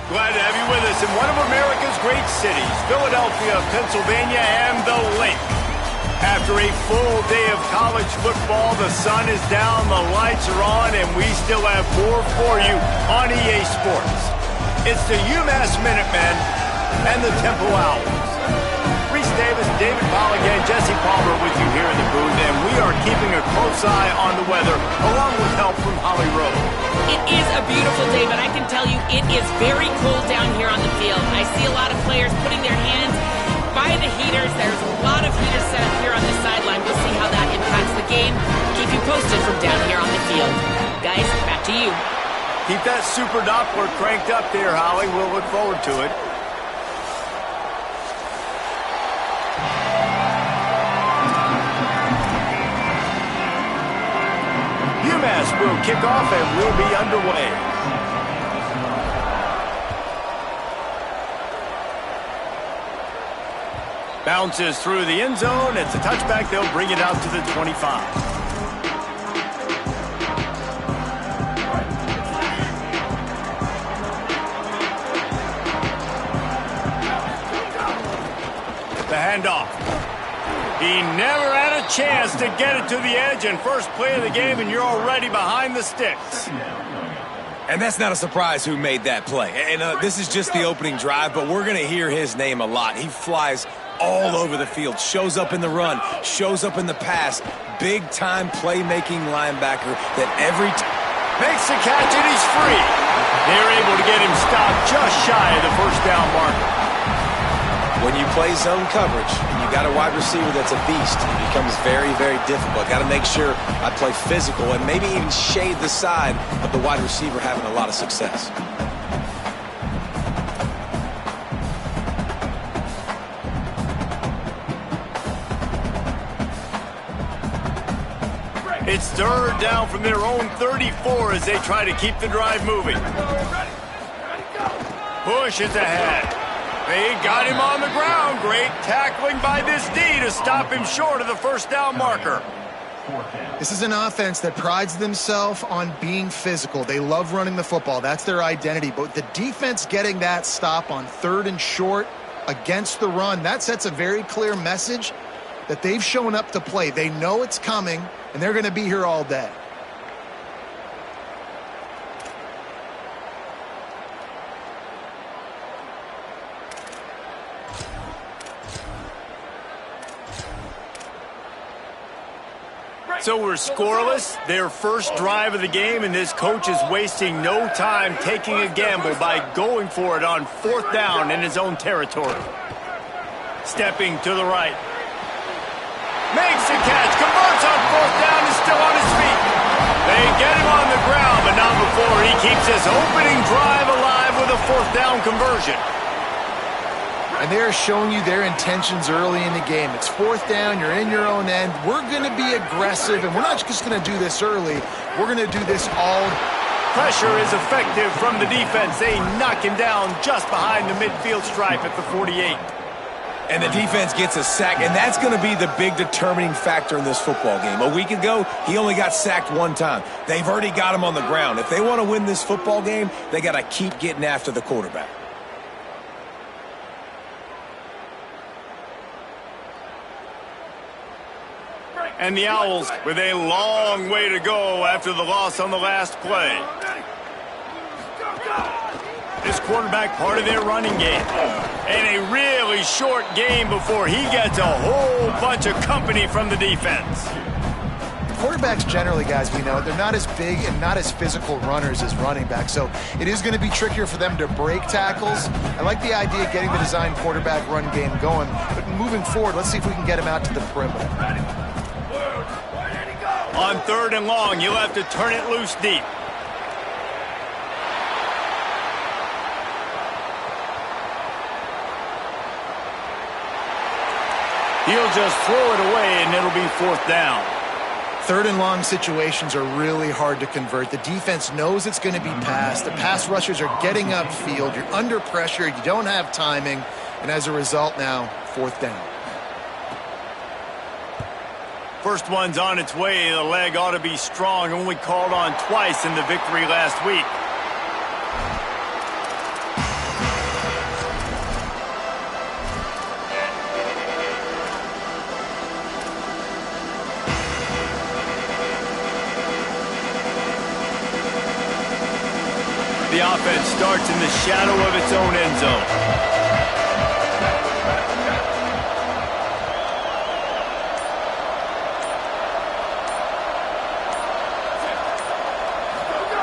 Glad to have you with us in one of America's great cities, Philadelphia, Pennsylvania, and the Link. After a full day of college football, the sun is down, the lights are on, and we still have more for you on EA Sports. It's the Umass Minutemen and the Temple Owls. Reese Davis, David Bolligan, Jesse Palmer with you here in the booth, and we are keeping a close eye on the weather, along with help from Holly Rowe. It is a beautiful day, but I can tell you it is very cold down here on the field. I see a lot of players putting their hands by the heaters. There's a lot of heaters set up here on the sideline. We'll see how that impacts the game. Keep you posted from down here on the field. Guys, back to you. Keep that super Doppler cranked up there, Holly. We'll look forward to it. Umass will kick off and we'll be underway. Bounces through the end zone. It's a touchback. They'll bring it out to the 25. The handoff. He never had a chance to get it to the edge, and first play of the game, and you're already behind the sticks. And that's not a surprise who made that play. And this is just the opening drive, but we're going to hear his name a lot. He flies all over the field, shows up in the run, shows up in the pass. Big-time playmaking linebacker that every time makes the catch, and he's free. They're able to get him stopped just shy of the first down marker. When you play zone coverage and you got a wide receiver that's a beast, it becomes very, very difficult. Got to make sure I play physical and maybe even shade the side of the wide receiver having a lot of success. It's third down from their own 34 as they try to keep the drive moving. Push is ahead. They got him on the ground. Great tackling by this D to stop him short of the first down marker. This is an offense that prides themselves on being physical. They love running the football. That's their identity. But the defense getting that stop on third and short against the run, that sets a very clear message that they've shown up to play. They know it's coming, and they're going to be here all day. So we're scoreless, their first drive of the game, and this coach is wasting no time taking a gamble by going for it on fourth down in his own territory. Stepping to the right. Makes the catch, converts on fourth down, is still on his feet. They get him on the ground, but not before he keeps his opening drive alive with a fourth down conversion. And they're showing you their intentions early in the game. It's fourth down, you're in your own end. We're going to be aggressive, and we're not just going to do this early. We're going to do this all. Pressure is effective from the defense. They knock him down just behind the midfield stripe at the 48. And the defense gets a sack, and that's going to be the big determining factor in this football game. A week ago, he only got sacked one time. They've already got him on the ground. If they want to win this football game, they got to keep getting after the quarterback. And the Owls with a long way to go after the loss on the last play. This quarterback part of their running game. And a really short game before he gets a whole bunch of company from the defense. Quarterbacks generally, guys, we know, they're not as big and not as physical runners as running backs, so it is going to be trickier for them to break tackles. I like the idea of getting the design quarterback run game going, but moving forward, let's see if we can get him out to the perimeter. On third and long, you'll have to turn it loose deep. He'll just throw it away, and it'll be fourth down. Third and long situations are really hard to convert. The defense knows it's going to be passed. The pass rushers are getting upfield. You're under pressure. You don't have timing. And as a result now, fourth down. First one's on its way. The leg ought to be strong. Only called on twice in the victory last week. The offense starts in the shadow of its own end zone.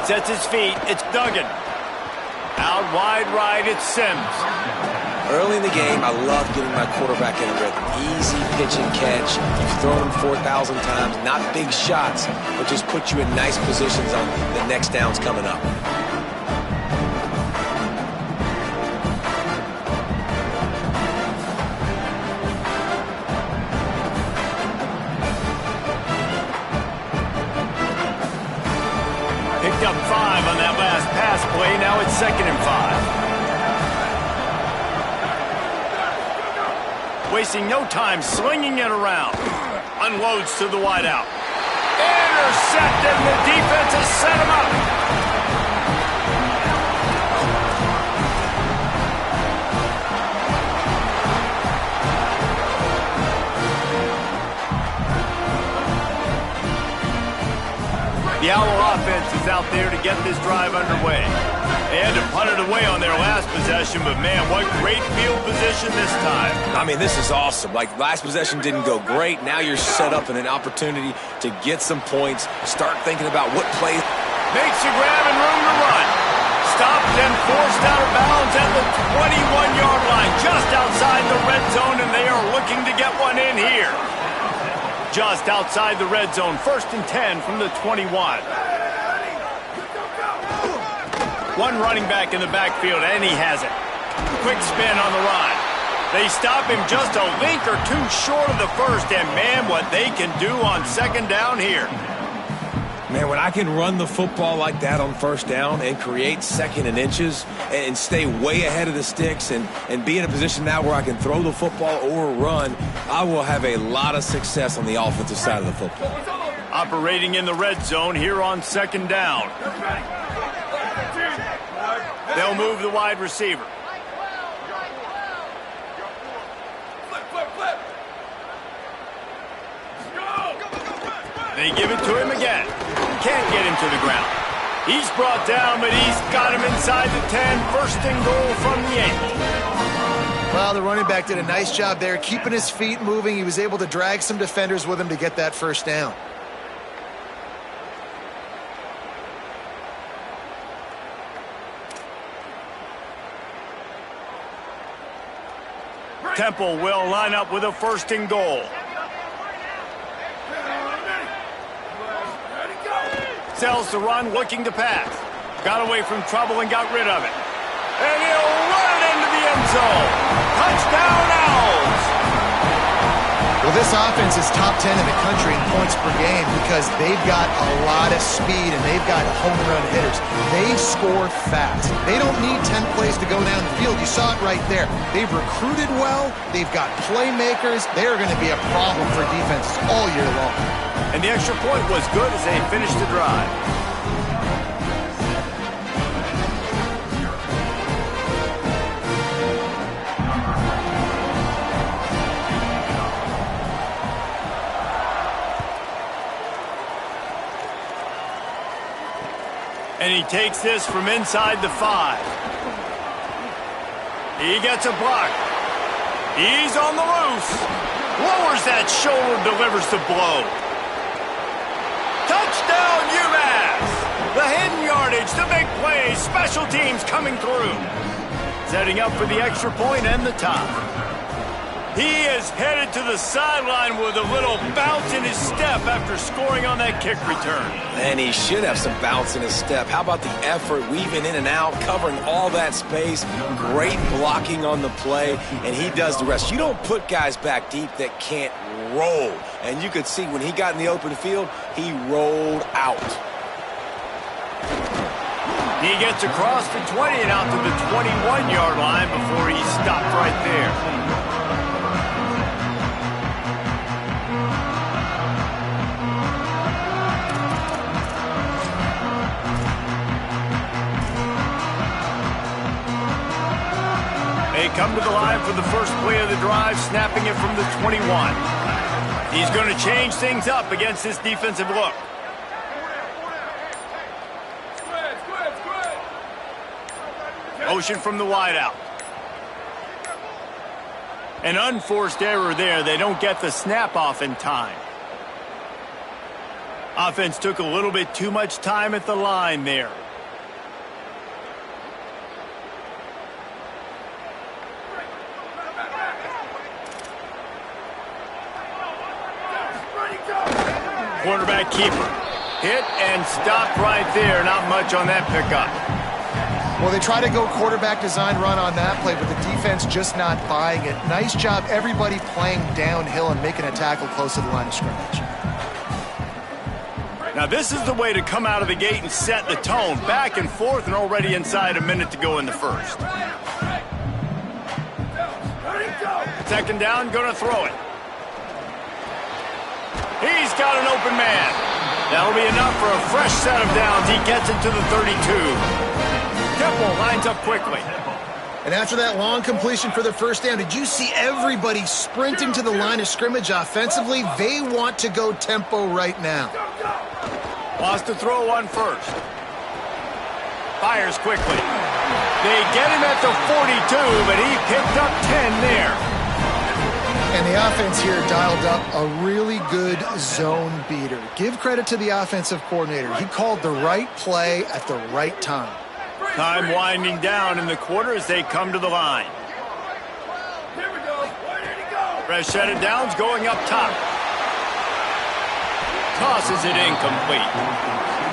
Sets his feet. It's Duggan. Out wide right, it's Sims. Early in the game, I love getting my quarterback in rhythm. Easy pitch and catch. You've thrown him 4,000 times. Not big shots, but just put you in nice positions on the next downs coming up. Picked up 5 on that last pass play. Now it's 2nd and 5. Wasting no time slinging it around. Unloads to the wideout. Intercepted. The defense has set him up. The Owl offense is out there to get this drive underway. They had to punt it away on their last possession, but man, what great field position this time. I mean, this is awesome. Like, last possession didn't go great. Now you're set up in an opportunity to get some points, start thinking about what play. Makes a grab and room to run. Stopped and forced out of bounds at the 21-yard line, just outside the red zone, and they are looking to get one in here. Just outside the red zone, 1st and 10 from the 21. One running back in the backfield, and he has it. Quick spin on the run. They stop him just a link or two short of the first, and man, what they can do on 2nd down here. Man, when I can run the football like that on 1st down and create 2nd and inches and stay way ahead of the sticks and be in a position now where I can throw the football or run, I will have a lot of success on the offensive side of the football. Operating in the red zone here on 2nd down. They'll move the wide receiver. They give it to him again. Can't get him to the ground. He's brought down, but he's got him inside the 10. 1st and goal from the 8. Well, the running back did a nice job there, keeping his feet moving. He was able to drag some defenders with him to get that 1st down. Temple will line up with a 1st and goal. Sells the run, looking to pass. Got away from trouble and got rid of it. And he'll run it into the end zone. Touchdown, Owls! Well, this offense is top 10 in the country in points per game because they've got a lot of speed and they've got home run hitters. They score fast. They don't need 10 plays to go down the field. You saw it right there. They've recruited well. They've got playmakers. They're going to be a problem for defenses all year long. And the extra point was good as they finished the drive. And he takes this from inside the 5. He gets a block. He's on the loose. Lowers that shoulder, delivers the blow. Touchdown, Umass! The hidden yardage, the big plays, special teams coming through. Setting up for the extra point and the tie. He is headed to the sideline with a little bounce in his step after scoring on that kick return. And he should have some bounce in his step. How about the effort, weaving in and out, covering all that space, great blocking on the play, and he does the rest. You don't put guys back deep that can't roll. And you could see when he got in the open field, he rolled out. He gets across the 20 and out to the 21-yard line before he stopped right there. They come to the line for the first play of the drive, snapping it from the 21. He's going to change things up against this defensive look. Motion from the wideout. An unforced error there. They don't get the snap off in time. Offense took a little bit too much time at the line there. Quarterback keeper. Hit and stopped right there. Not much on that pickup. Well, they try to go quarterback design run on that play, but the defense just not buying it. Nice job, everybody playing downhill and making a tackle close to the line of scrimmage. Now, this is the way to come out of the gate and set the tone. Back and forth and already inside a minute to go in the first. Second down, going to throw it. He's got an open man. That'll be enough for a fresh set of downs. He gets it to the 32. Temple lines up quickly. And after that long completion for the first down, did you see everybody sprinting to the line of scrimmage offensively? They want to go tempo right now. Lost to throw on first. Fires quickly. They get him at the 42, but he picked up 10 there. And the offense here dialed up a really good zone beater. Give credit to the offensive coordinator. He called the right play at the right time. Time winding down in the quarter as they come to the line. Here we go. Where did he go? Fresh set of downs going up top. Tosses it incomplete.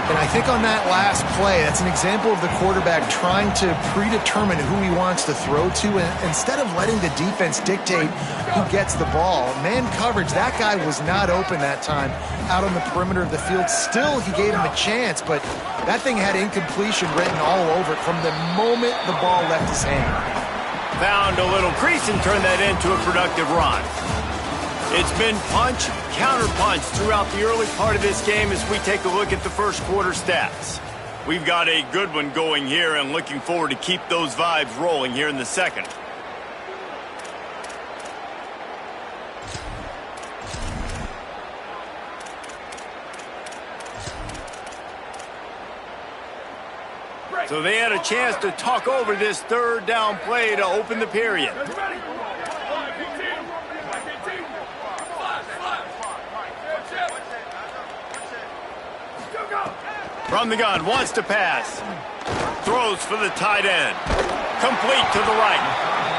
And I think on that last play, that's an example of the quarterback trying to predetermine who he wants to throw to. And instead of letting the defense dictate who gets the ball, man coverage, that guy was not open that time out on the perimeter of the field. Still, he gave him a chance, but that thing had incompletion written all over it from the moment the ball left his hand. Found a little crease and turned that into a productive run. It's been punch, counter-punch throughout the early part of this game as we take a look at the first quarter stats. We've got a good one going here and looking forward to keep those vibes rolling here in the second. So they had a chance to talk over this third down play to open the period. From the gun, wants to pass. Throws for the tight end. Complete to the right.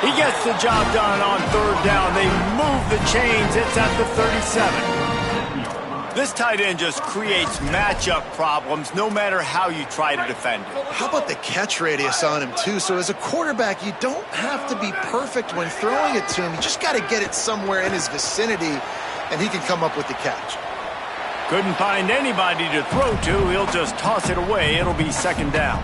He gets the job done on third down. They move the chains. It's at the 37. This tight end just creates matchup problems no matter how you try to defend it. How about the catch radius on him, too? So as a quarterback, you don't have to be perfect when throwing it to him. You just got to get it somewhere in his vicinity, and he can come up with the catch. Couldn't find anybody to throw to. He'll just toss it away. It'll be second down.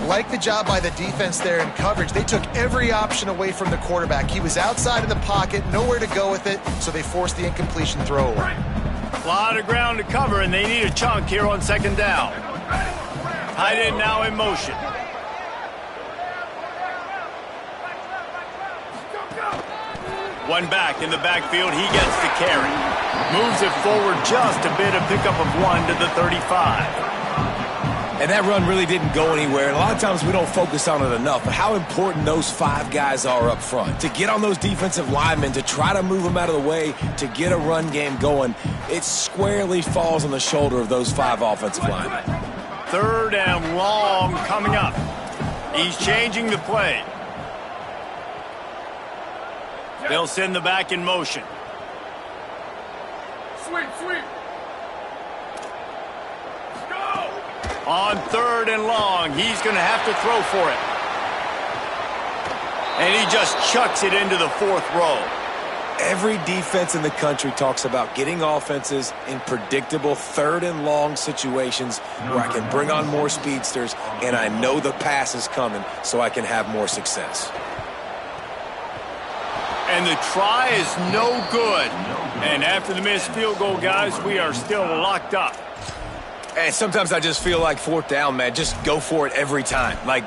Like the job by the defense there in coverage. They took every option away from the quarterback. He was outside of the pocket, nowhere to go with it, so they forced the incompletion throw away. A lot of ground to cover, and they need a chunk here on second down. Tight end now in motion. One back in the backfield. He gets the carry. Moves it forward just a bit, a pickup of 1 to the 35. And that run really didn't go anywhere. And a lot of times we don't focus on it enough, but how important those 5 guys are up front. To get on those defensive linemen, to try to move them out of the way, to get a run game going, it squarely falls on the shoulder of those 5 offensive linemen. Third and long coming up. He's changing the play. They'll send the back in motion. Sweep. Go! On third and long, he's going to have to throw for it. And he just chucks it into the fourth row. Every defense in the country talks about getting offenses in predictable third and long situations where I can bring on more speedsters and I know the pass is coming so I can have more success. And the try is no good. And after the missed field goal, guys, we are still locked up. And sometimes I just feel like fourth down, man, just go for it every time. Like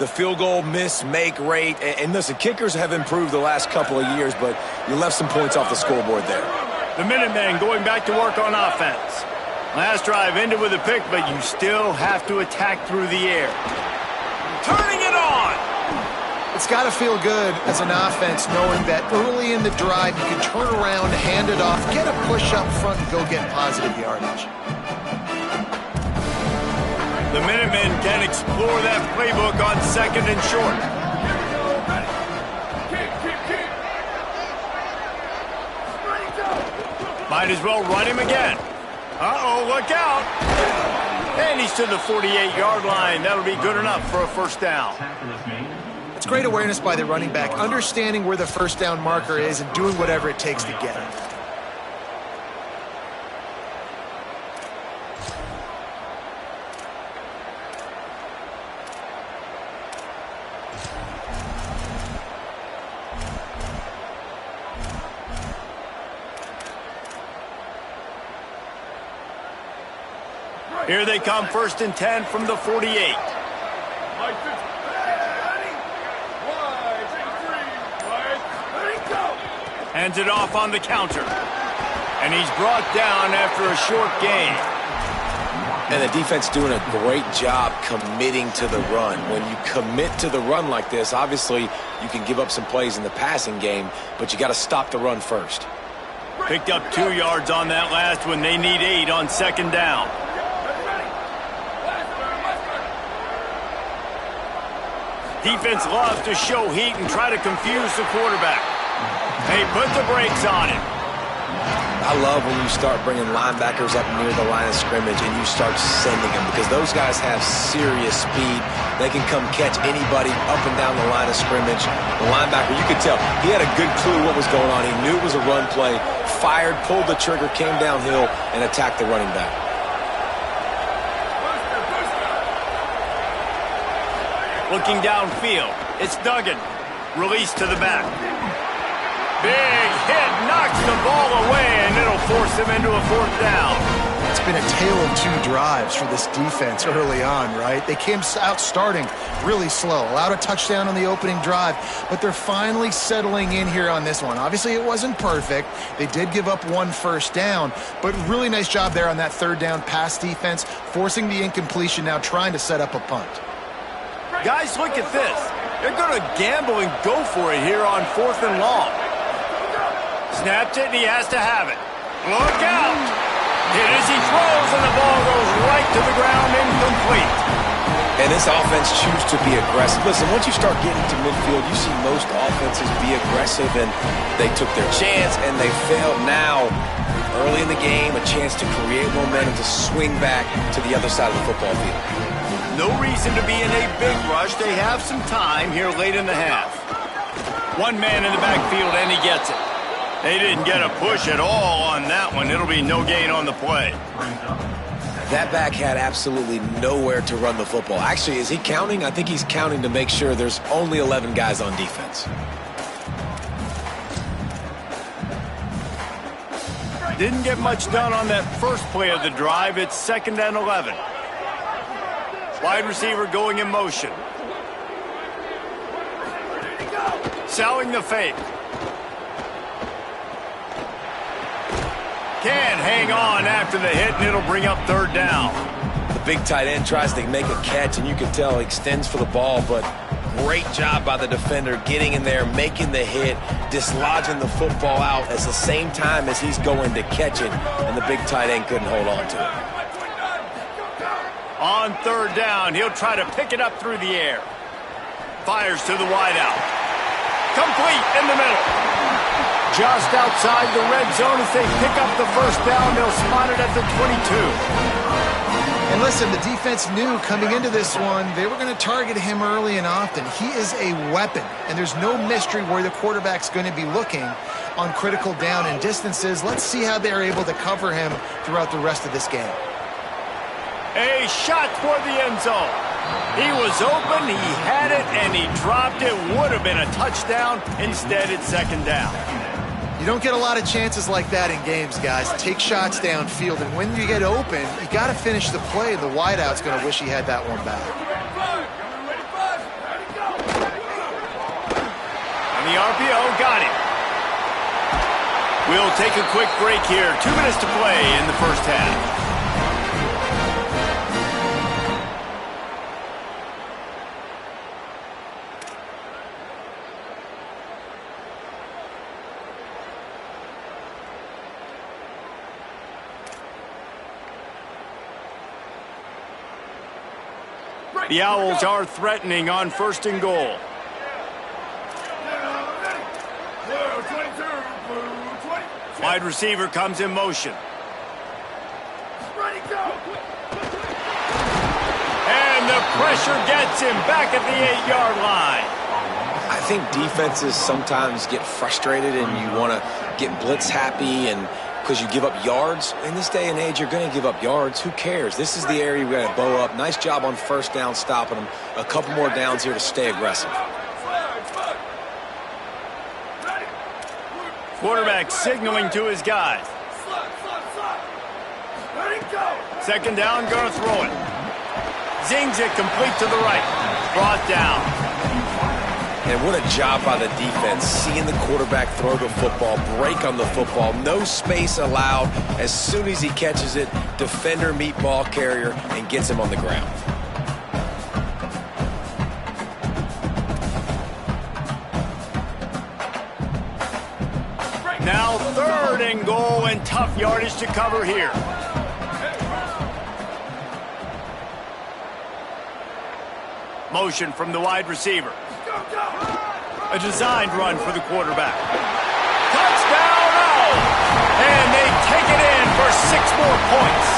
the field goal miss-make rate. And listen, kickers have improved the last couple of years, but you left some points off the scoreboard there. The Minutemen going back to work on offense. Last drive ended with a pick, but you still have to attack through the air. Turning it on. It's got to feel good as an offense knowing that early in the drive you can turn around, hand it off, get a push up front, and go get positive yardage. The Minutemen can explore that playbook on 2nd and short. Might as well run him again. Uh-oh, look out. And he's to the 48-yard line. That'll be good enough for a first down. It's great awareness by the running back, understanding where the first down marker is and doing whatever it takes to get it. Here they come, 1st and 10 from the 48. Hands it off on the counter. And he's brought down after a short gain. And the defense doing a great job committing to the run. When you commit to the run like this, obviously you can give up some plays in the passing game, but you got to stop the run first. Picked up 2 yards on that last one. They need 8 on 2nd down. Defense loves to show heat and try to confuse the quarterback. They put the brakes on him. I love when you start bringing linebackers up near the line of scrimmage and you start sending them, because those guys have serious speed. They can come catch anybody up and down the line of scrimmage. The linebacker, you could tell, he had a good clue what was going on. He knew it was a run play, fired, pulled the trigger, came downhill, and attacked the running back. Looking downfield, it's Duggan. Release to the back. Big hit, knocks the ball away, and it'll force him into a 4th down. It's been a tale of 2 drives for this defense early on, right? They came out starting really slow, allowed a touchdown on the opening drive, but they're finally settling in here on this one. Obviously, it wasn't perfect. They did give up 1 first down, but really nice job there on that 3rd down pass defense, forcing the incompletion, now trying to set up a punt. Guys, look at this. They're going to gamble and go for it here on 4th and long. Snapped it, and he has to have it. Look out! Hit as he throws, and the ball goes right to the ground, incomplete. And this offense chooses to be aggressive. Listen, once you start getting to midfield, you see most offenses be aggressive, and they took their chance, and they failed. Now, early in the game, a chance to create momentum, to swing back to the other side of the football field. No reason to be in a big rush. They have some time here late in the half. 1 man in the backfield, and he gets it. They didn't get a push at all on that one. It'll be no gain on the play. That back had absolutely nowhere to run the football. Actually, is he counting? I think he's counting to make sure there's only 11 guys on defense. Didn't get much done on that first play of the drive. It's 2nd and 11. Wide receiver going in motion. Selling the fake. Can't hang on after the hit, and it'll bring up 3rd down. The big tight end tries to make a catch, and you can tell he extends for the ball, but great job by the defender getting in there, making the hit, dislodging the football out at the same time as he's going to catch it, and the big tight end couldn't hold on to it. On 3rd down, he'll try to pick it up through the air. Fires to the wideout. Complete in the middle. Just outside the red zone as they pick up the first down. They'll spot it at the 22. And listen, the defense knew coming into this one, they were going to target him early and often. He is a weapon, and there's no mystery where the quarterback's going to be looking on critical down and distances. Let's see how they're able to cover him throughout the rest of this game. A shot toward the end zone. He was open, he had it, and he dropped it. Would have been a touchdown. Instead, it's 2nd down. You don't get a lot of chances like that in games, guys. Take shots downfield, and when you get open, you got to finish the play. The wideout's going to wish he had that one back. And the RPO got him. We'll take a quick break here. 2 minutes to play in the first half. The Owls are threatening on 1st and goal. Wide receiver comes in motion. And the pressure gets him back at the 8-yard line. I think defenses sometimes get frustrated and you want to get blitz happy and because you give up yards. In this day and age, you're going to give up yards. Who cares? This is the area we're going to bow up. Nice job on 1st down, stopping them. A couple more downs here to stay aggressive. Quarterback signaling to his guys. 2nd down, gonna throw it. Zings it complete to the right. Brought down. And what a job by the defense, seeing the quarterback throw the football, break on the football, no space allowed. As soon as he catches it, defender meet ball carrier and gets him on the ground. Now 3rd and goal and tough yardage to cover here. Motion from the wide receiver. A designed run for the quarterback. Touchdown, Owls! And they take it in for 6 more points.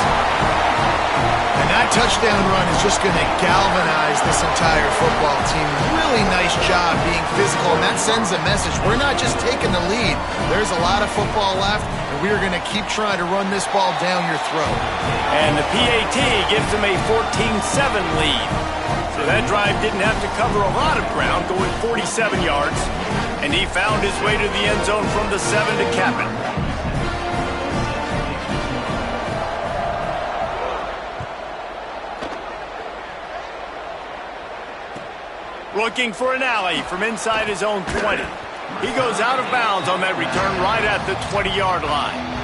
And that touchdown run is just going to galvanize this entire football team. Really nice job being physical, and that sends a message. We're not just taking the lead. There's a lot of football left, and we're going to keep trying to run this ball down your throat. And the PAT gives them a 14-7 lead. So that drive didn't have to cover a lot of ground, going 47 yards. And he found his way to the end zone from the 7 to cap it. Looking for an alley from inside his own 20. He goes out of bounds on that return right at the 20-yard line.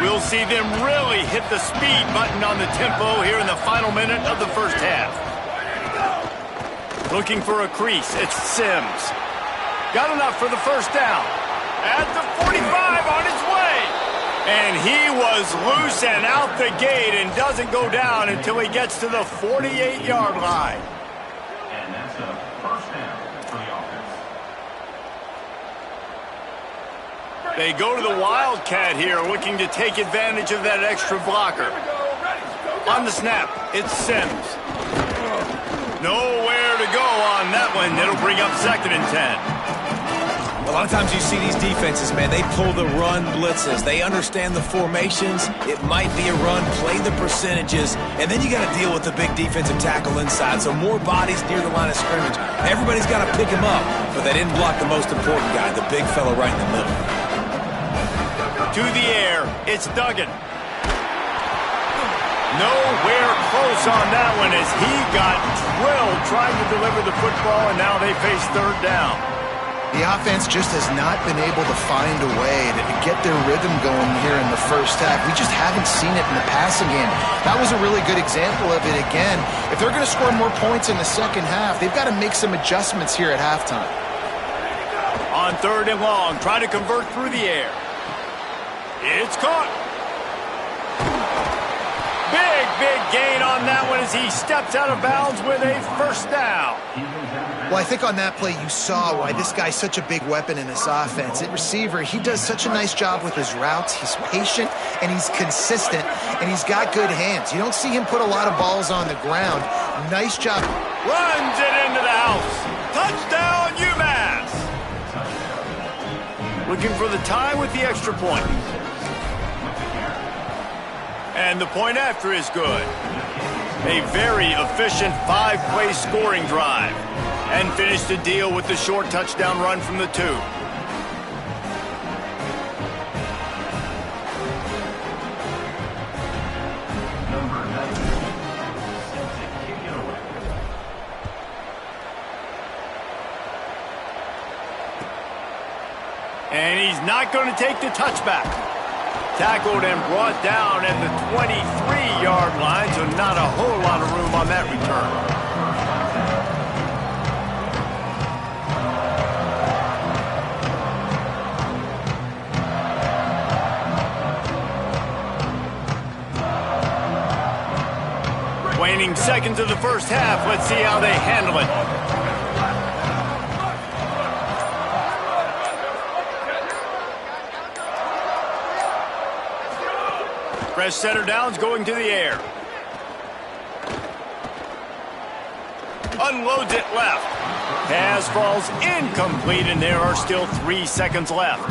We'll see them really hit the speed button on the tempo here in the final minute of the 1st half. Looking for a crease, it's Sims. Got enough for the 1st down. At the 45 on his way. And he was loose and out the gate and doesn't go down until he gets to the 48-yard line. And that's a 1st down for the offense. They go to the Wildcat here, looking to take advantage of that extra blocker. On the snap, it's Sims. Nowhere to go on that one. It'll bring up 2nd and 10. A lot of times you see these defenses, man, they pull the run blitzes. They understand the formations. It might be a run, play the percentages, and then you got to deal with the big defensive tackle inside. So more bodies near the line of scrimmage. Everybody's got to pick him up, but they didn't block the most important guy, the big fella right in the middle. To the air, it's Duggan. Nowhere close on that one as he got drilled trying to deliver the football, and now they face 3rd down. The offense just has not been able to find a way to get their rhythm going here in the 1st half. We just haven't seen it in the passing game. That was a really good example of it again. If they're going to score more points in the 2nd half, they've got to make some adjustments here at halftime. On 3rd and long, trying to convert through the air. It's caught. Big gain on that one as he steps out of bounds with a 1st down. Well, I think on that play you saw why this guy's such a big weapon in this offense. At receiver, he does such a nice job with his routes. He's patient, and he's consistent, and he's got good hands. You don't see him put a lot of balls on the ground. Nice job. Runs it into the house. Touchdown, Umass. Looking for the tie with the extra point. And the point after is good. A very efficient 5-play scoring drive. And finished the deal with the short touchdown run from the 2. And he's not going to take the touchback. Tackled and brought down at the 23-yard line, so not a whole lot of room on that return. remaining seconds of the first half. Let's see how they handle it. Fresh center downs going to the air. Unloads it left. Pass falls incomplete, and there are still 3 seconds left.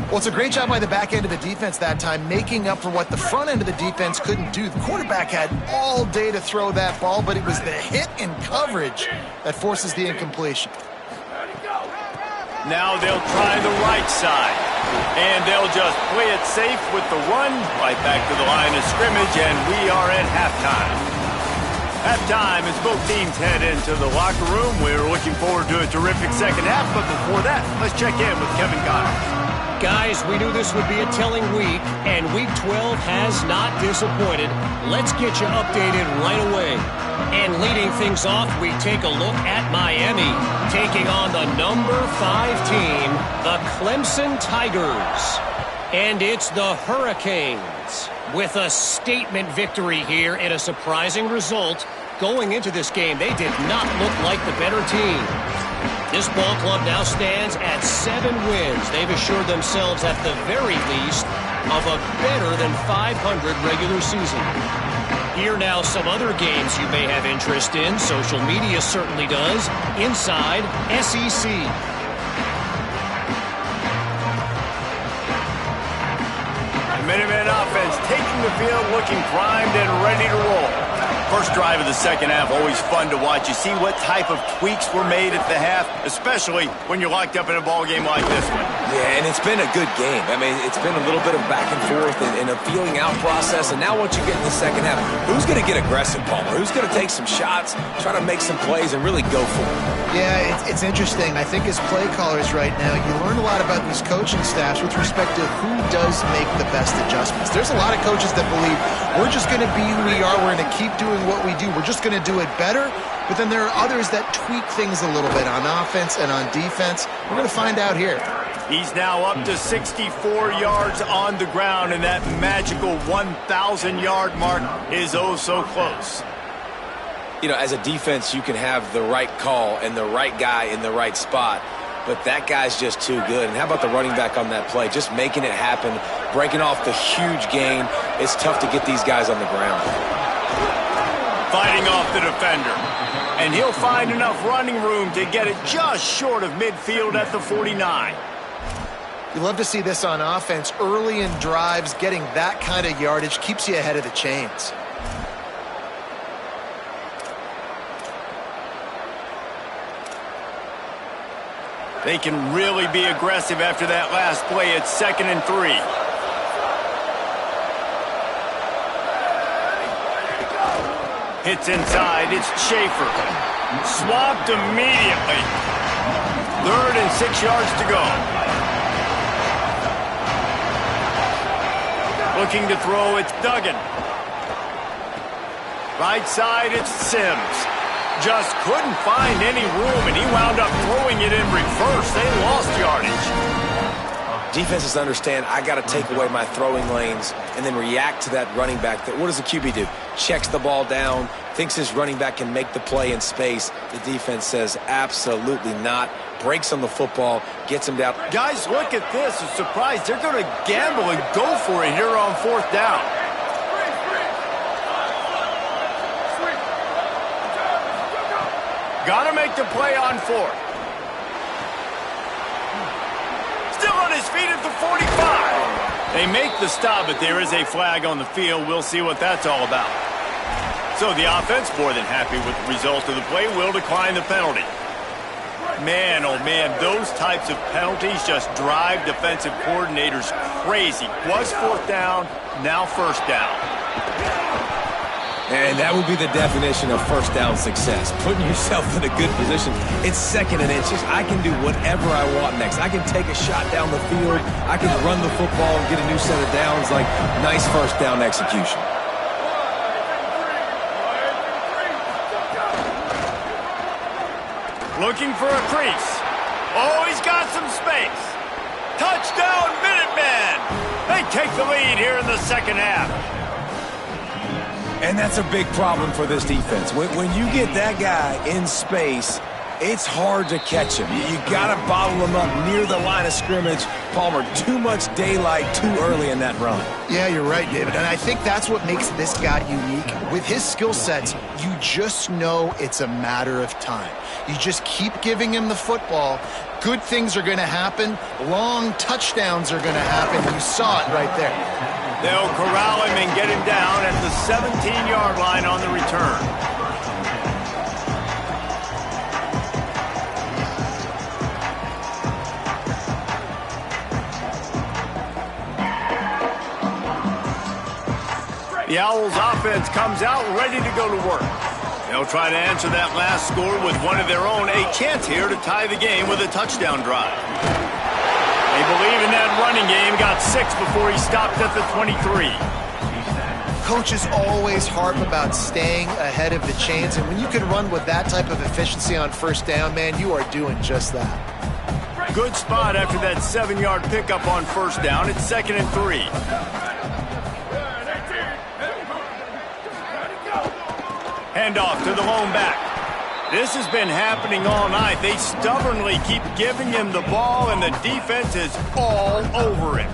Well, it's a great job by the back end of the defense that time, making up for what the front end of the defense couldn't do. The quarterback had all day to throw that ball, but it was the hit in coverage that forces the incompletion. Now they'll try the right side, and they'll just play it safe with the run right back to the line of scrimmage, and we are at halftime. Halftime as both teams head into the locker room. We're looking forward to a terrific second half, but before that, let's check in with Kevin Connors. Guys, we knew this would be a telling week, and Week 12 has not disappointed. Let's get you updated right away. And leading things off, we take a look at Miami, taking on the number 5 team, the Clemson Tigers. And it's the Hurricanes with a statement victory here and a surprising result. Going into this game, they did not look like the better team. This ball club now stands at 7 wins. They've assured themselves at the very least of a better than 500 regular season. Here now some other games you may have interest in. Social media certainly does. Inside SEC. Minuteman offense taking the field, looking primed and ready to roll. First drive of the second half, always fun to watch. You see what type of tweaks were made at the half, especially when you're locked up in a ball game like this one. Yeah, and it's been a good game. I mean, it's been a little bit of back and forth and a feeling out process. And now once you get in the second half, who's going to get aggressive, Palmer? Who's going to take some shots, try to make some plays, and really go for it? Yeah, it's interesting. I think as play callers right now, you learn a lot about these coaching staffs with respect to who does make the best adjustments. There's a lot of coaches that believe we're just going to be who we are. We're going to keep doing what we do. We're just going to do it better. But then there are others that tweak things a little bit on offense and on defense. We're going to find out here. He's now up to 64 yards on the ground, and that magical 1,000-yard mark is oh so close. You know, as a defense, you can have the right call and the right guy in the right spot, but that guy's just too good. And how about the running back on that play? Just making it happen, breaking off the huge gain. It's tough to get these guys on the ground. Fighting off the defender. And he'll find enough running room to get it just short of midfield at the 49. You love to see this on offense. Early in drives, getting that kind of yardage keeps you ahead of the chains. They can really be aggressive after that last play. It's 2nd and 3. Hits inside. It's Schaefer. Swapped immediately. 3rd and 6 yards to go. Looking to throw, it's Duggan. Right side, it's Sims. Just couldn't find any room, and he wound up throwing it in reverse. They lost yardage. Defenses understand I got to take away my throwing lanes and then react to that running back. What does the QB do? Checks the ball down, thinks his running back can make the play in space. The defense says absolutely not. Breaks on the football, gets him down. Guys, look at this. A surprise. They're going to gamble and go for it here on 4th down. Got to make the play on 4th. Still on his feet at the 45. They make the stop, but there is a flag on the field. We'll see what that's all about. So the offense, more than happy with the result of the play, will decline the penalty. Man, oh man, those types of penalties just drive defensive coordinators crazy. Was 4th down, now 1st down. And that would be the definition of 1st down success, putting yourself in a good position. It's 2nd and inches. I can do whatever I want next. I can take a shot down the field. I can run the football and get a new set of downs. Like, nice 1st down execution. Looking for a crease. Oh, he's got some space. Touchdown, Minutemen! They take the lead here in the 2nd half. And that's a big problem for this defense. When you get that guy in space, it's hard to catch him. You got to bottle him up near the line of scrimmage. Palmer, too much daylight too early in that run. Yeah, you're right, David. And I think that's what makes this guy unique. With his skill sets, you just know it's a matter of time. You just keep giving him the football. Good things are going to happen. Long touchdowns are going to happen. You saw it right there. They'll corral him and get him down at the 17-yard line on the return. The Owls offense comes out ready to go to work. They'll try to answer that last score with one of their own. A chance here to tie the game with a touchdown drive. They believe in that running game. Got 6 before he stopped at the 23. Coaches always harp about staying ahead of the chains, and when you can run with that type of efficiency on first down, man, you are doing just that. Good spot after that 7-yard pickup on first down. It's 2nd and 3. Handoff to the lone back. This has been happening all night. They stubbornly keep giving him the ball, and the defense is all over it.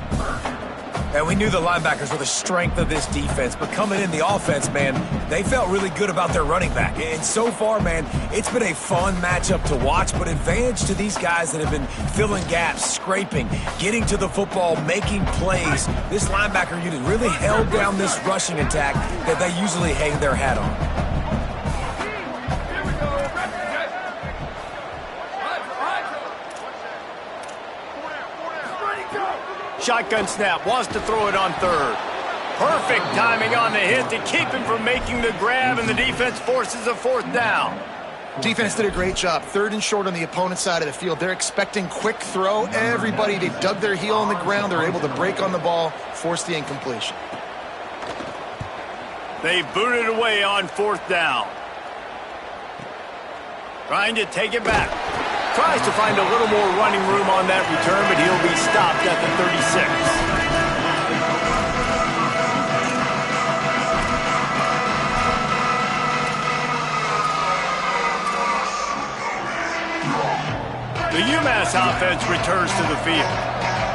And we knew the linebackers were the strength of this defense, but coming in the offense, man, they felt really good about their running back. And so far, man, it's been a fun matchup to watch, but advantage to these guys that have been filling gaps, scraping, getting to the football, making plays. This linebacker unit really held down this rushing attack that they usually hang their hat on. Shotgun snap, wants to throw it on third. Perfect timing on the hit to keep him from making the grab, and the defense forces a 4th down. Defense did a great job. 3rd and short on the opponent's side of the field. They're expecting quick throw. Everybody, they dug their heel on the ground. They're able to break on the ball, force the incompletion. They booted away on 4th down. Trying to take it back. Tries to find a little more running room on that return, but he'll be stopped at the 36. The Umass offense returns to the field.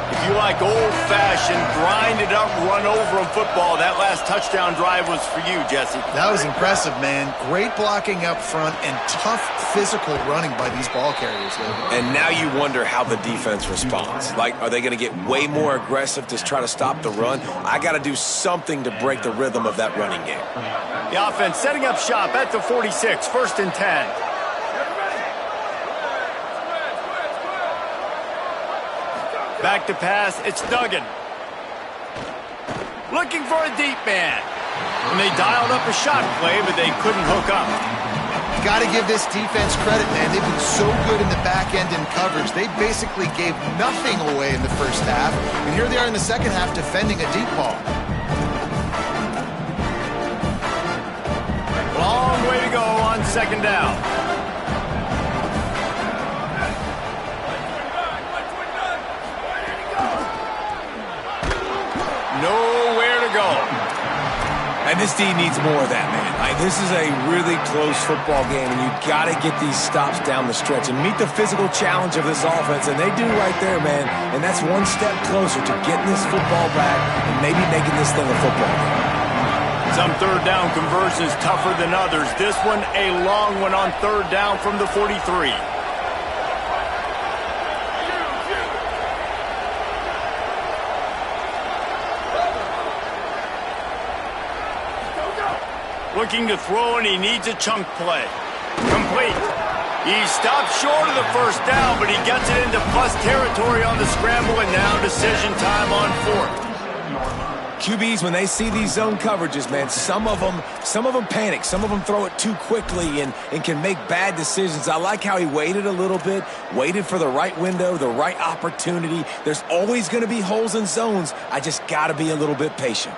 If you like old-fashioned, grind-it-up, run-over-'em football, that last touchdown drive was for you, Jesse. That was impressive, man. Great blocking up front and tough physical running by these ball carriers, David. And now you wonder how the defense responds. Like, are they going to get way more aggressive to try to stop the run? I got to do something to break the rhythm of that running game. The offense setting up shop at the 46, 1st and 10. Back to pass, it's Duggan. Looking for a deep man. And they dialed up a shot play, but they couldn't hook up. Got to give this defense credit, man. They've been so good in the back end in coverage. They basically gave nothing away in the first half. And here they are in the second half defending a deep ball. Long way to go on 2nd down. Nowhere to go. And this D needs more of that, man. This is a really close football game, and you've got to get these stops down the stretch and meet the physical challenge of this offense, and they do right there, man. And that's one step closer to getting this football back and maybe making this thing a football game. Some 3rd down conversions tougher than others. This one, a long one on 3rd down from the 43. Looking to throw, and he needs a chunk play. Complete. He stopped short of the 1st down, but he gets it into plus territory on the scramble, and now decision time on 4th. QBs, when they see these zone coverages, man, some of them panic. Some of them throw it too quickly and can make bad decisions. I like how he waited a little bit, waited for the right window, the right opportunity. There's always going to be holes in zones. I just got to be a little bit patient.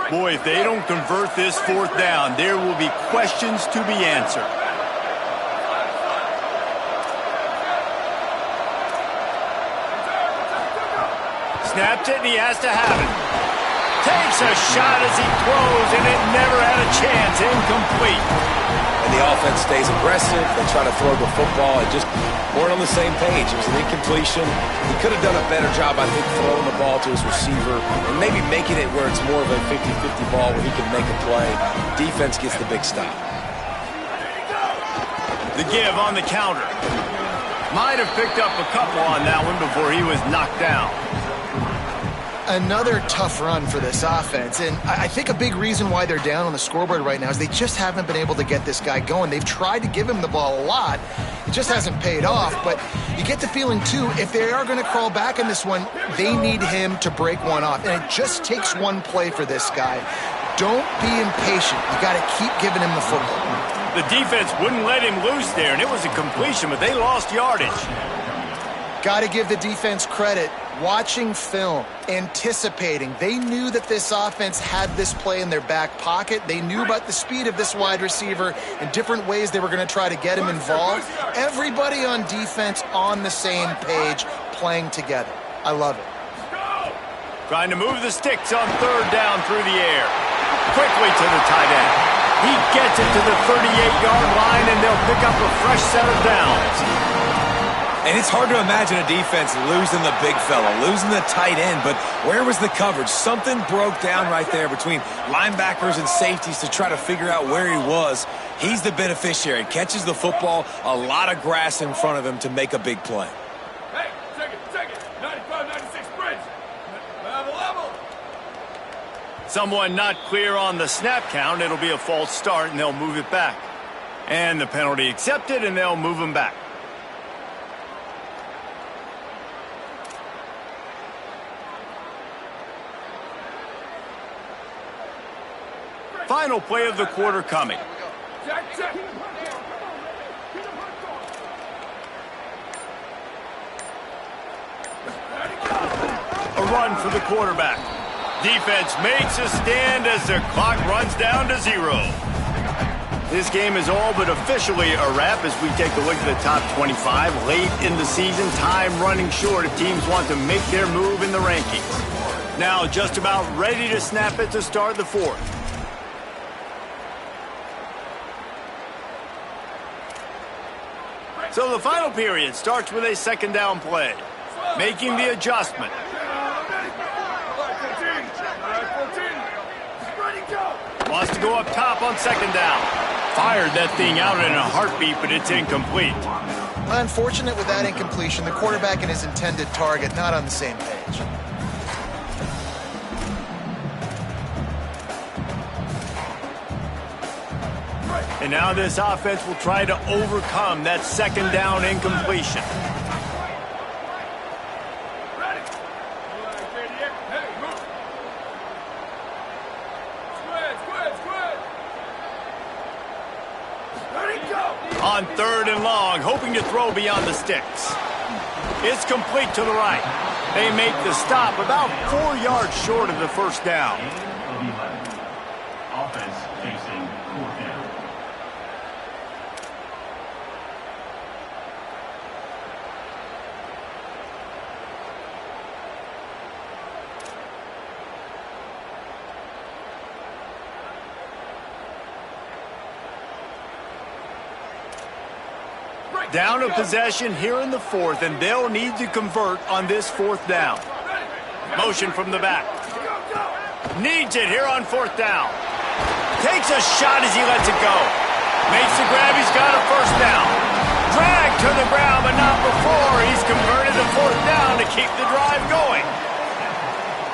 Boy, if they don't convert this 4th down, there will be questions to be answered. Snapped it, and he has to have it. Takes a shot as he throws, and it never had a chance. Incomplete. And the offense stays aggressive. They try to throw the football and just weren't on the same page. It was an incompletion. He could have done a better job, I think, throwing the ball to his receiver and maybe making it where it's more of a 50-50 ball where he can make a play. Defense gets the big stop. The give on the counter. Might have picked up a couple on that one before he was knocked down. Another tough run for this offense, and I think a big reason why they're down on the scoreboard right now is they just haven't been able to get this guy going. They've tried to give him the ball a lot. It just hasn't paid off, but you get the feeling, too, if they are going to crawl back in this one, they need him to break one off, and it just takes one play for this guy. Don't be impatient. You got to keep giving him the football. The defense wouldn't let him loose there, and it was a completion, but they lost yardage. Got to give the defense credit. Watching film, anticipating. They knew that this offense had this play in their back pocket. They knew about the speed of this wide receiver and different ways they were going to try to get him involved. Everybody on defense on the same page, playing together. I love it. Trying to move the sticks on third down through the air. Quickly to the tight end. He gets it to the 38-yard line, and they'll pick up a fresh set of downs. And it's hard to imagine a defense losing the big fella, losing the tight end, but where was the coverage? Something broke down right there between linebackers and safeties to try to figure out where he was. He's the beneficiary. Catches the football, a lot of grass in front of him to make a big play. Hey, check it. 95, 96 bridge. Level. Someone not clear on the snap count. It'll be a false start, and they'll move it back. And the penalty accepted, and they'll move him back. Final play of the quarter coming. Check. A run for the quarterback. Defense makes a stand as the clock runs down to 0. This game is all but officially a wrap as we take a look at the top 25. Late in the season, time running short if teams want to make their move in the rankings. Now just about ready to snap it to start the fourth. So the final period starts with a second down play. Making the adjustment. Wants to go up top on second down. Fired that thing out in a heartbeat, but it's incomplete. Unfortunate with that incompletion. The quarterback and his intended target not on the same page. And now this offense will try to overcome that second down incompletion. On third and long, hoping to throw beyond the sticks. It's complete to the right. They make the stop about 4 yards short of the first down. Offense facing fourth down. Down a possession here in the fourth, and they'll need to convert on this fourth down. Motion from the back. Needs it here on fourth down. Takes a shot as he lets it go. Makes the grab. He's got a first down. Dragged to the ground, but not before. He's converted the fourth down to keep the drive going.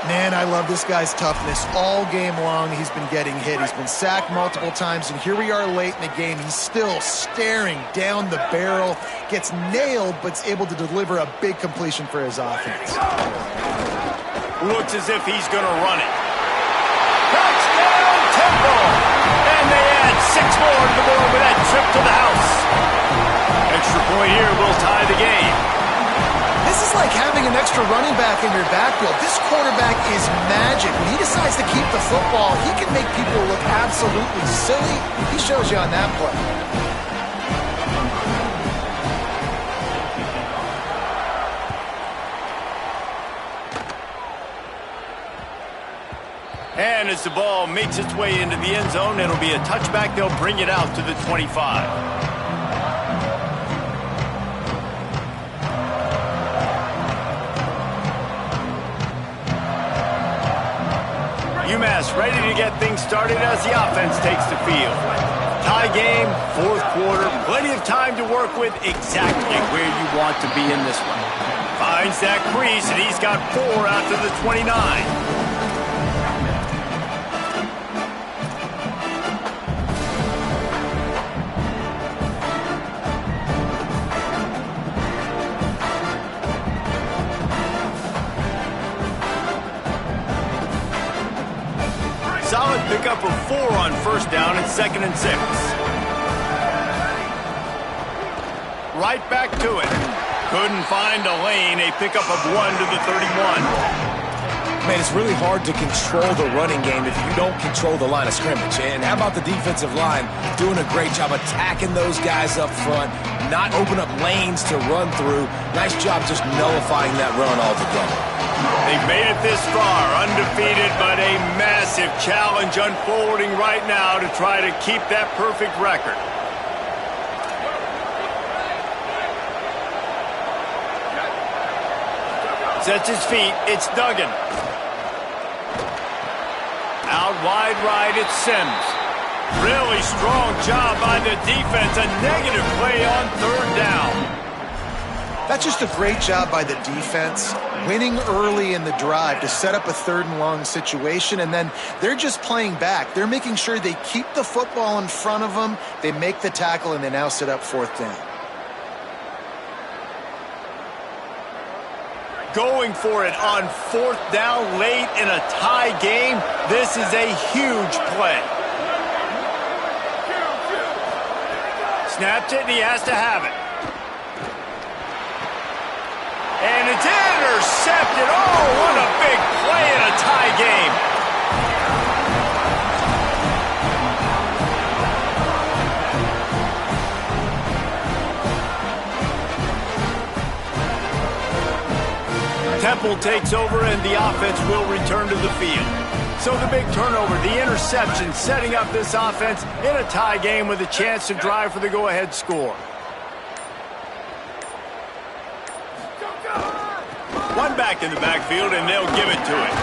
Man, I love this guy's toughness. All game long, he's been getting hit. He's been sacked multiple times, and here we are late in the game. He's still staring down the barrel, gets nailed, but's able to deliver a big completion for his offense. Looks as if he's going to run it. Touchdown, Temple! And they add 6 more to the board with that trip to the house. Extra point here will tie the game. This is like having an extra running back in your backfield. This quarterback is magic. When he decides to keep the football, he can make people look absolutely silly. He shows you on that play. And as the ball makes its way into the end zone, it'll be a touchback. They'll bring it out to the 25. Umass ready to get things started as the offense takes the field. Tie game, fourth quarter, plenty of time to work with, exactly where you want to be in this one. Finds that crease, and he's got 4 out to the 29. Solid pickup of 4 on first down and 2nd and 6. Right back to it. Couldn't find a lane. A pickup of 1 to the 31. Man, it's really hard to control the running game if you don't control the line of scrimmage. And how about the defensive line doing a great job attacking those guys up front, not open up lanes to run through. Nice job just nullifying that run altogether. They've made it this far, undefeated, but a massive challenge unfolding right now to try to keep that perfect record. Sets his feet, it's Duggan. Out wide right, it's Sims. Really strong job by the defense, a negative play on 3rd down. That's just a great job by the defense, winning early in the drive to set up a 3rd and long situation, and then they're just playing back. They're making sure they keep the football in front of them, they make the tackle, and they now set up 4th down. Going for it on 4th down late in a tie game. This is a huge play. Snapped it, and he has to have it. And it's intercepted. Oh, what a big play in a tie game. Temple takes over, and the offense will return to the field. So the big turnover, the interception, setting up this offense in a tie game with a chance to drive for the go-ahead score. One back in the backfield, and they'll give it to him.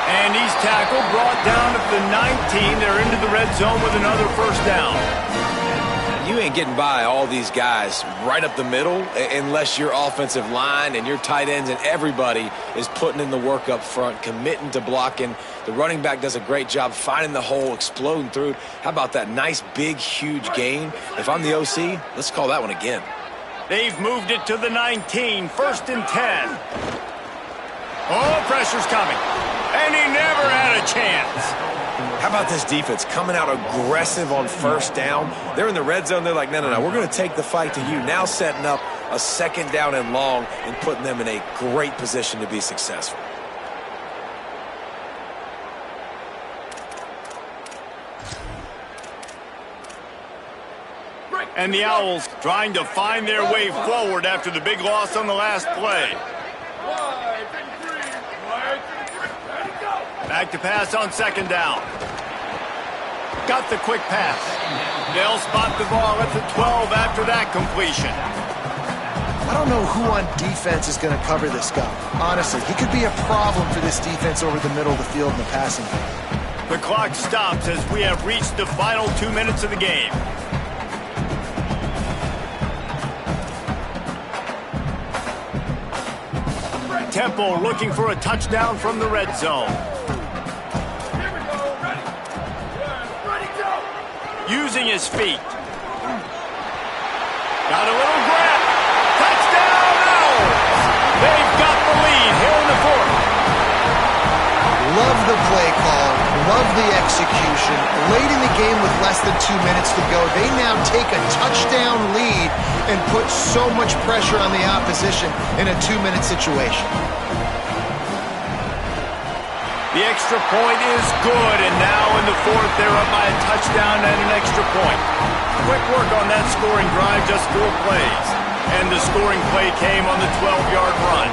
And he's tackled, brought down at the 19. They're into the red zone with another 1st down. You ain't getting by all these guys right up the middle unless your offensive line and your tight ends and everybody is putting in the work up front, committing to blocking. The running back does a great job finding the hole, exploding through. How about that nice, big, huge gain? If I'm the OC, let's call that one again. They've moved it to the 19, 1st and 10. Oh, pressure's coming. And he never had a chance. How about this defense coming out aggressive on 1st down? They're in the red zone. They're like, no, we're going to take the fight to you. Now setting up a 2nd down and long and putting them in a great position to be successful. And the Owls trying to find their way forward after the big loss on the last play. Back to pass on 2nd down. Got the quick pass. They'll spot the ball at the 12 after that completion. I don't know who on defense is going to cover this guy. Honestly, he could be a problem for this defense over the middle of the field in the passing game. The clock stops as we have reached the final 2 minutes of the game. Temple looking for a touchdown from the red zone. Using his feet. Got a little grab. Touchdown, Owls! They've got the lead here in the 4th. Love the play call. Love the execution. Late in the game with less than 2 minutes to go, they now take a touchdown lead and put so much pressure on the opposition in a 2-minute situation. The extra point is good, and now in the 4th, they're up by a touchdown and an extra point. Quick work on that scoring drive, just 4 plays. And the scoring play came on the 12-yard run.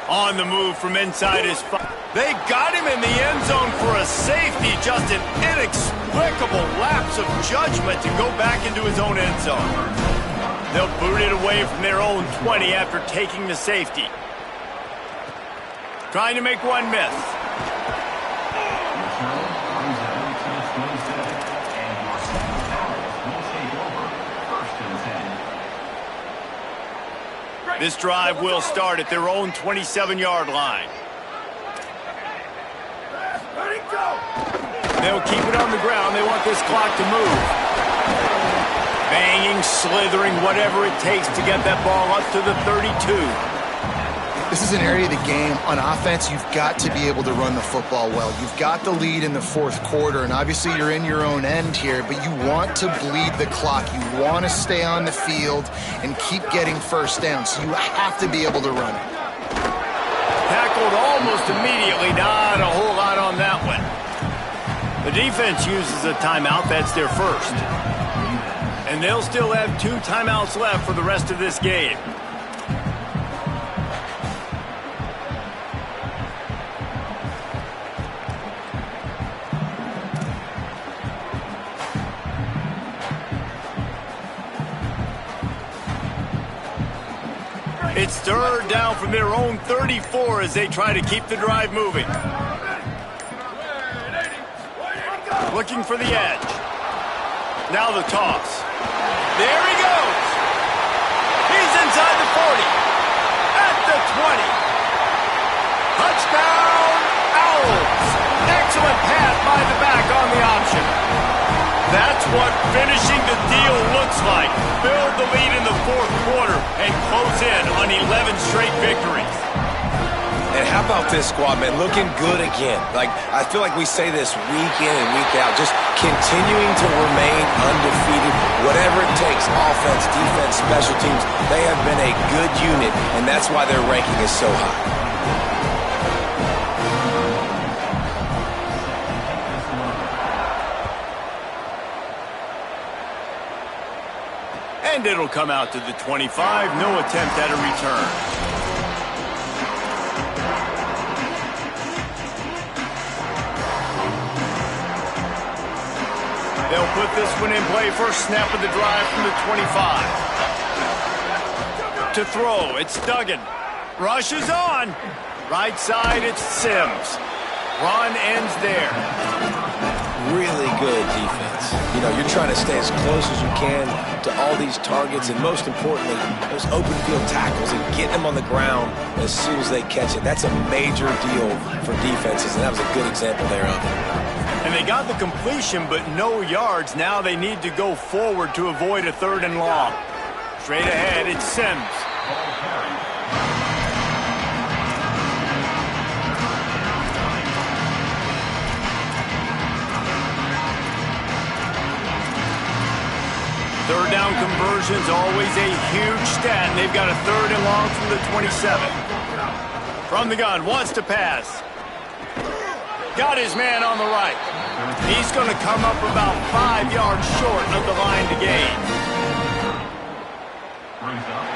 On the move from inside his... They got him in the end zone for a safety. Just an inexplicable lapse of judgment to go back into his own end zone. They'll boot it away from their own 20 after taking the safety. Trying to make one miss. This drive will start at their own 27-yard line. They'll keep it on the ground. They want this clock to move. Banging, slithering, whatever it takes to get that ball up to the 32. This is an area of the game. On offense, you've got to be able to run the football well. You've got the lead in the fourth quarter, and obviously you're in your own end here, but you want to bleed the clock. You want to stay on the field and keep getting first down, so you have to be able to run it. Tackled almost immediately. Not a whole lot on that one. The defense uses a timeout. That's their first. And they'll still have 2 timeouts left for the rest of this game. It's third down from their own 34 as they try to keep the drive moving. Looking for the edge. Now the toss. There he goes. He's inside the 40. At the 20. Touchdown, Owls. Excellent pass by the back on the option. That's what finishing the deal looks like. Build the lead in the fourth quarter and close in on 11 straight victories. And how about this squad, man? Looking good again. I feel like we say this week in and week out, just continuing to remain undefeated. Whatever it takes, offense, defense, special teams, they have been a good unit, and that's why their ranking is so high. And it'll come out to the 25. No attempt at a return. They'll put this one in play. First snap of the drive from the 25. To throw, it's Duggan. Rush is on. Right side, it's Sims. Run ends there. Really good defense. You know, you're trying to stay as close as you can to all these targets, and most importantly, those open field tackles and getting them on the ground as soon as they catch it. That's a major deal for defenses, and that was a good example there of it. And they got the completion, but no yards. Now they need to go forward to avoid a 3rd and long. Straight ahead, it's Sims. Third down conversions, always a huge stat, and they've got a 3rd and long from the 27. From the gun, wants to pass. Got his man on the right. He's going to come up about 5 yards short of the line to gain. Brings up